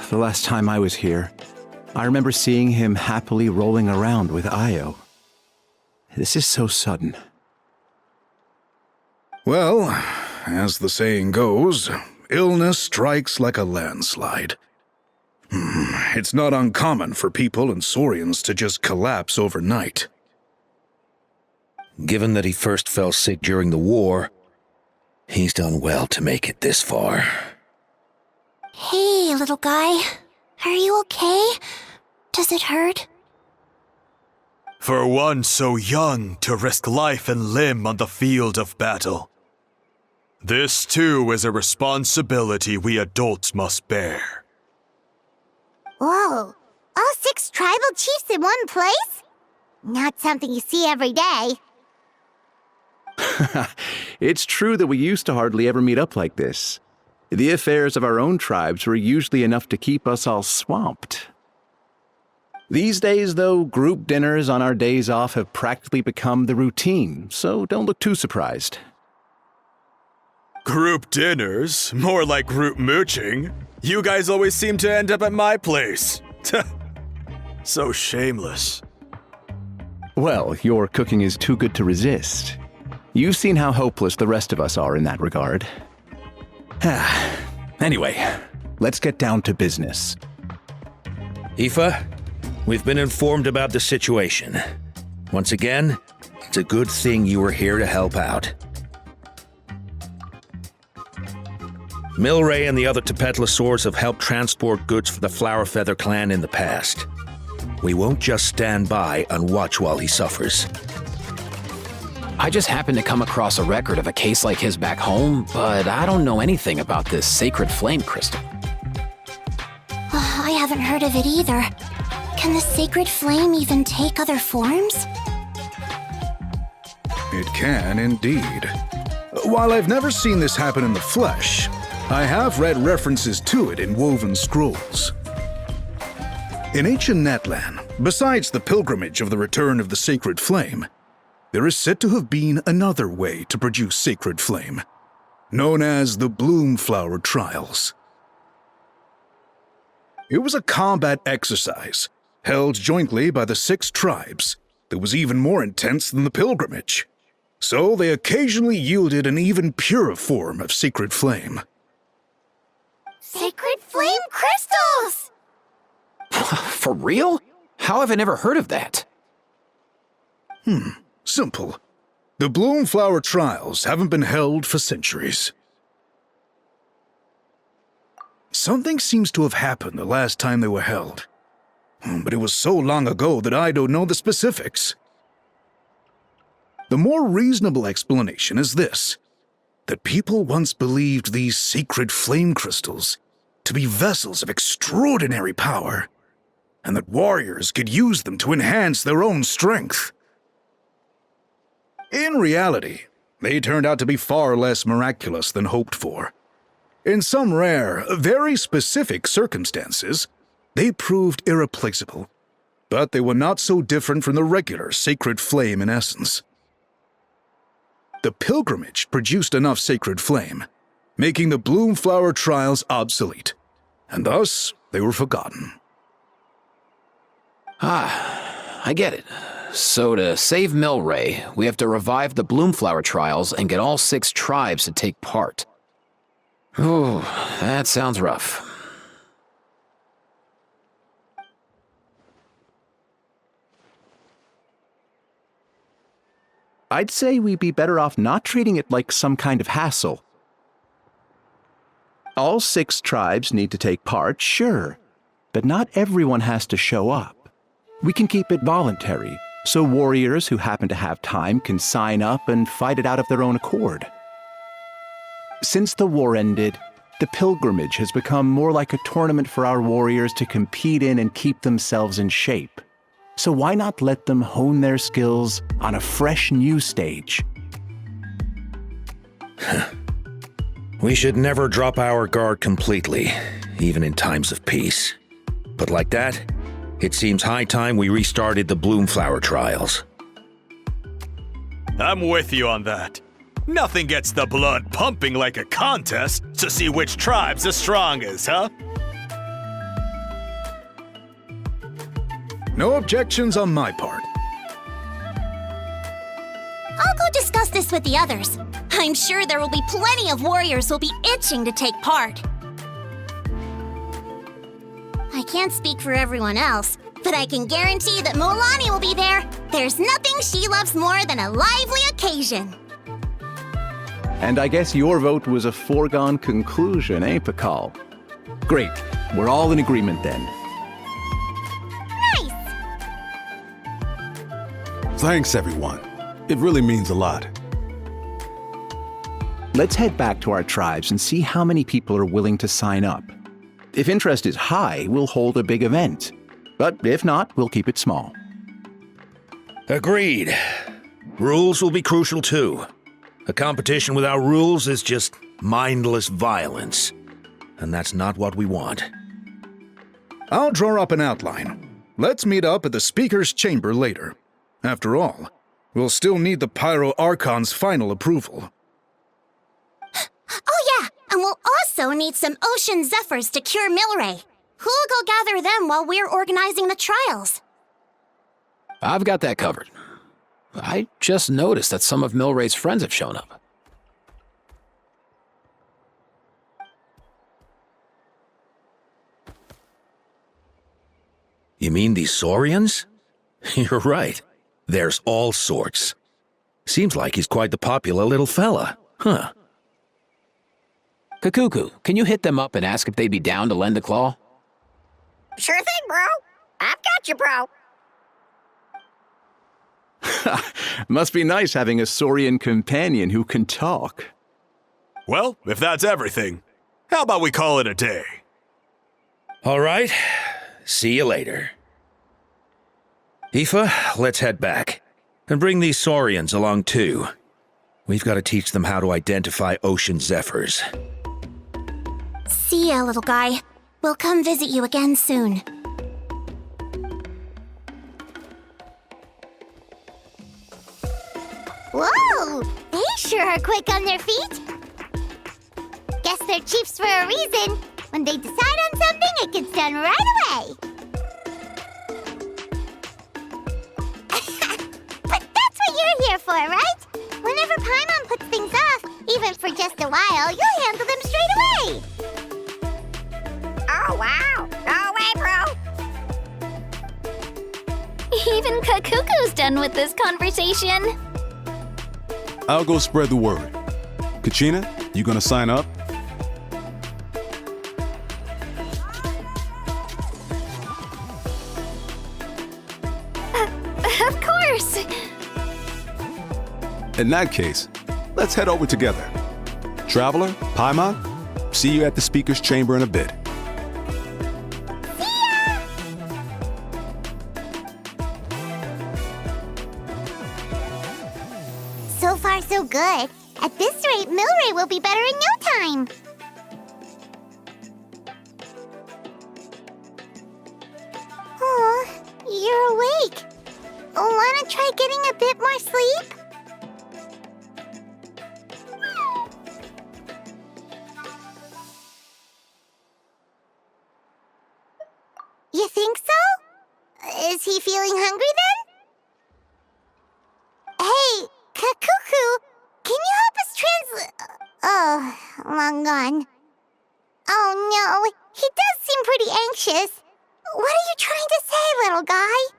the last time I was here. I remember seeing him happily rolling around with Io. This is so sudden. Well, as the saying goes, illness strikes like a landslide. It's not uncommon for people and Saurians to just collapse overnight. Given that he first fell sick during the war, he's done well to make it this far. Hey, little guy. Are you okay? Does it hurt? For one so young to risk life and limb on the field of battle. This too is a responsibility we adults must bear. Whoa, all 6 tribal chiefs in one place? Not something you see every day. It's true that we used to hardly ever meet up like this. The affairs of our own tribes were usually enough to keep us all swamped. These days, though, group dinners on our days off have practically become the routine, so don't look too surprised. Group dinners? More like group mooching. You guys always seem to end up at my place. So shameless. Well, your cooking is too good to resist. You've seen how hopeless the rest of us are in that regard. Anyway, let's get down to business. Aoife, we've been informed about the situation. Once again, it's a good thing you were here to help out. Milray and the other Tepetlosaurs have helped transport goods for the Flower Feather clan in the past. We won't just stand by and watch while he suffers. I just happened to come across a record of a case like his back home, but I don't know anything about this sacred flame crystal. I haven't heard of it either. Can the sacred flame even take other forms? It can indeed. While I've never seen this happen in the flesh, I have read references to it in woven scrolls. In ancient Netland, besides the pilgrimage of the return of the sacred flame, there is said to have been another way to produce sacred flame, known as the Bloomflower Trials. It was a combat exercise held jointly by the 6 tribes that was even more intense than the pilgrimage, so they occasionally yielded an even purer form of sacred flame. Sacred flame crystals! For real? How have I never heard of that? Simple. The Bloomflower Trials haven't been held for centuries. Something seems to have happened the last time they were held, but it was so long ago that I don't know the specifics. The more reasonable explanation is this, that people once believed these sacred flame crystals to be vessels of extraordinary power, and that warriors could use them to enhance their own strength. In reality, they turned out to be far less miraculous than hoped for. In some rare, very specific circumstances, they proved irreplaceable, but they were not so different from the regular sacred flame in essence. The pilgrimage produced enough sacred flame, making the Bloomflower Trials obsolete, and thus they were forgotten. I get it. So to save Milray, we have to revive the Bloomflower Trials and get all 6 tribes to take part. Ooh, that sounds rough. I'd say we'd be better off not treating it like some kind of hassle. All 6 tribes need to take part, sure, but not everyone has to show up. We can keep it voluntary, so warriors who happen to have time can sign up and fight it out of their own accord. Since the war ended, the pilgrimage has become more like a tournament for our warriors to compete in and keep themselves in shape. So why not let them hone their skills on a fresh new stage? We should never drop our guard completely, even in times of peace. But like that, it seems high time we restarted the Bloomflower Trials. I'm with you on that. Nothing gets the blood pumping like a contest to see which tribe's the strongest, huh? No objections on my part. I'll go discuss this with the others. I'm sure there will be plenty of warriors who'll be itching to take part. I can't speak for everyone else, but I can guarantee that Molani will be there. There's nothing she loves more than a lively occasion. And I guess your vote was a foregone conclusion, eh, Pakal? Great. We're all in agreement then. Nice! Thanks, everyone. It really means a lot. Let's head back to our tribes and see how many people are willing to sign up. If interest is high, we'll hold a big event. But if not, we'll keep it small. Agreed. Rules will be crucial too. A competition without rules is just mindless violence. And that's not what we want. I'll draw up an outline. Let's meet up at the Speaker's Chamber later. After all, we'll still need the Pyro Archon's final approval. Oh yeah, and we'll also need some Ocean Zephyrs to cure Milray. Who'll go gather them while we're organizing the trials? I've got that covered. I just noticed that some of Milray's friends have shown up. You mean these Saurians? You're right. There's all sorts. Seems like he's quite the popular little fella. Huh. Kakuku, can you hit them up and ask if they'd be down to lend a claw? Sure thing, bro. I've got you, bro. Must be nice having a Saurian companion who can talk. Well, if that's everything, how about we call it a day? All right. See you later. Aoife, let's head back. And bring these Saurians along too. We've got to teach them how to identify Ocean Zephyrs. See ya, little guy. We'll come visit you again soon. Whoa! They sure are quick on their feet. Guess they're chiefs for a reason. When they decide on something, it gets done right away. But that's what you're here for, right? Whenever Paimon puts things off, even for just a while, you'll handle them straight away. Oh, wow. Go away, bro. Even Kakuku's done with this conversation. I'll go spread the word. Kachina, you gonna sign up? Of course. In that case, let's head over together. Traveler, Paimon, see you at the Speaker's Chamber in a bit. So far, so good. At this rate, Milray will be better in no time. Oh, you're awake. Wanna try getting a bit more sleep? You think so? Is he feeling hungry then? Hey, Kakuku, can you help us Oh, long gone. Oh no, he does seem pretty anxious. What are you trying to say, little guy?